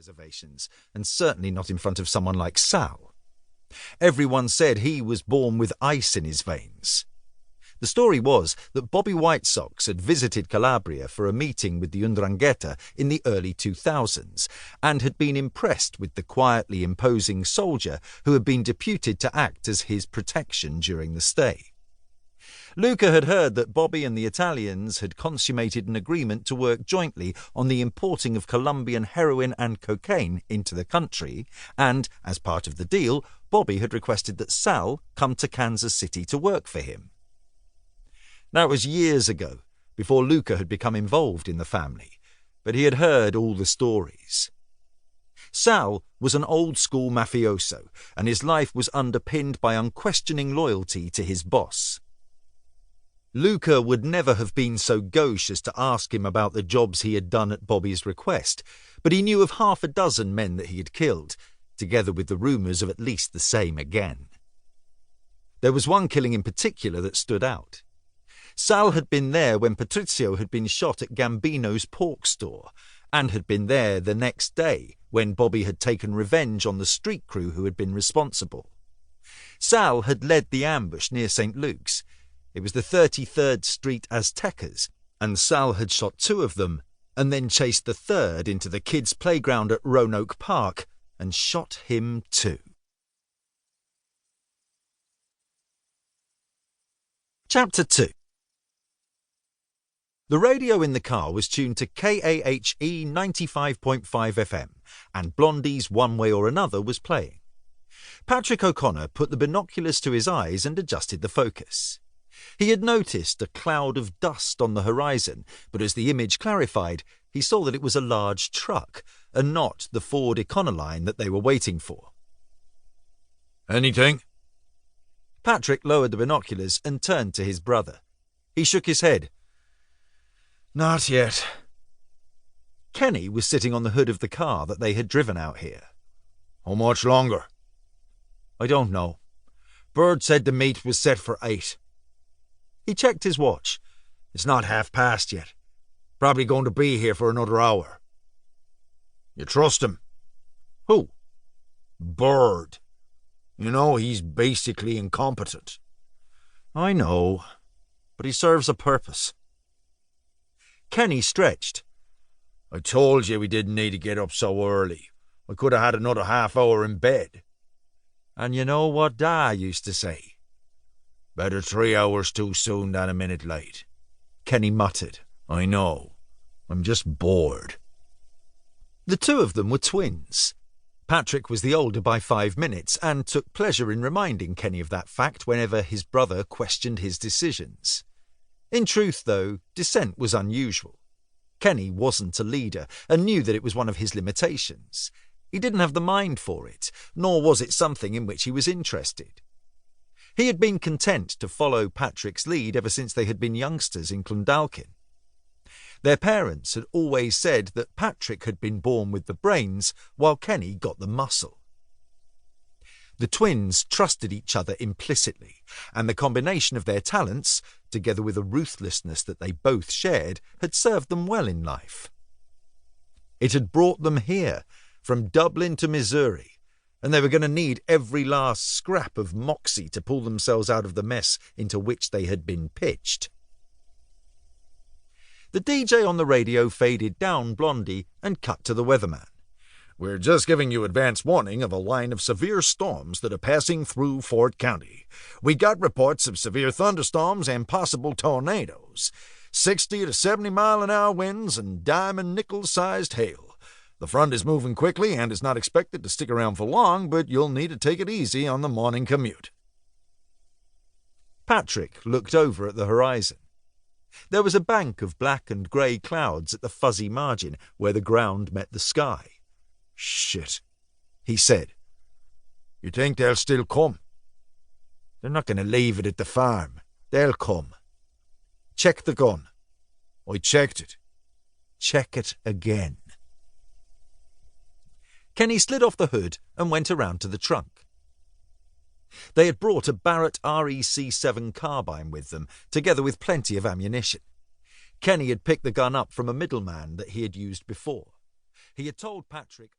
reservations, and certainly not in front of someone like Sal. Everyone said he was born with ice in his veins. The story was that Bobby White Sox had visited Calabria for a meeting with the 'Ndrangheta in the early 2000s and had been impressed with the quietly imposing soldier who had been deputed to act as his protection during the stay. Luca had heard that Bobby and the Italians had consummated an agreement to work jointly on the importing of Colombian heroin and cocaine into the country, and, as part of the deal, Bobby had requested that Sal come to Kansas City to work for him. That was years ago, before Luca had become involved in the family, but he had heard all the stories. Sal was an old-school mafioso, and his life was underpinned by unquestioning loyalty to his boss. Luca would never have been so gauche as to ask him about the jobs he had done at Bobby's request, but he knew of half a dozen men that he had killed, together with the rumours of at least the same again. There was one killing in particular that stood out. Sal had been there when Patrizio had been shot at Gambino's pork store, and had been there the next day when Bobby had taken revenge on the street crew who had been responsible. Sal had led the ambush near St. Luke's. It was the 33rd Street Aztecas, and Sal had shot 2 of them, and then chased the 3rd into the kids' playground at Roanoke Park, and shot him too. Chapter 2. The radio in the car was tuned to KAHE 95.5 FM, and Blondie's One Way or Another was playing. Patrick O'Connor put the binoculars to his eyes and adjusted the focus. He had noticed a cloud of dust on the horizon, but as the image clarified, he saw that it was a large truck, and not the Ford Econoline that they were waiting for. "Anything?" Patrick lowered the binoculars and turned to his brother. He shook his head. "Not yet." Kenny was sitting on the hood of the car that they had driven out here. "How much longer?" "I don't know. Bird said the meet was set for 8. He checked his watch. "It's not past yet. Probably going to be here for another hour." "You trust him?" "Who?" "Bird. You know, he's basically incompetent." "I know, but he serves a purpose." Kenny stretched. "I told you we didn't need to get up so early. I could have had another half hour in bed." "And you know what Da used to say? Better 3 hours too soon than a minute late." Kenny muttered. "I know. I'm just bored." The 2 of them were twins. Patrick was the older by 5 minutes, and took pleasure in reminding Kenny of that fact whenever his brother questioned his decisions. In truth, though, dissent was unusual. Kenny wasn't a leader, and knew that it was one of his limitations. He didn't have the mind for it, nor was it something in which he was interested. He had been content to follow Patrick's lead ever since they had been youngsters in Clondalkin. Their parents had always said that Patrick had been born with the brains, while Kenny got the muscle. The twins trusted each other implicitly, and the combination of their talents, together with a ruthlessness that they both shared, had served them well in life. It had brought them here, from Dublin to Missouri, and they were going to need every last scrap of moxie to pull themselves out of the mess into which they had been pitched. The DJ on the radio faded down Blondie and cut to the weatherman. "We're just giving you advance warning of a line of severe storms that are passing through Fort County. We got reports of severe thunderstorms and possible tornadoes, 60 to 70 mile-an-hour winds, and diamond nickel-sized hail. The front is moving quickly and is not expected to stick around for long, but you'll need to take it easy on the morning commute." Patrick looked over at the horizon. There was a bank of black and grey clouds at the fuzzy margin where the ground met the sky. "Shit," he said. "You think they'll still come?" "They're not going to leave it at the farm. They'll come." "Check the gun." "I checked it." "Check it again." Kenny slid off the hood and went around to the trunk. They had brought a Barrett REC-7 carbine with them, together with plenty of ammunition. Kenny had picked the gun up from a middleman that he had used before. He had told Patrick...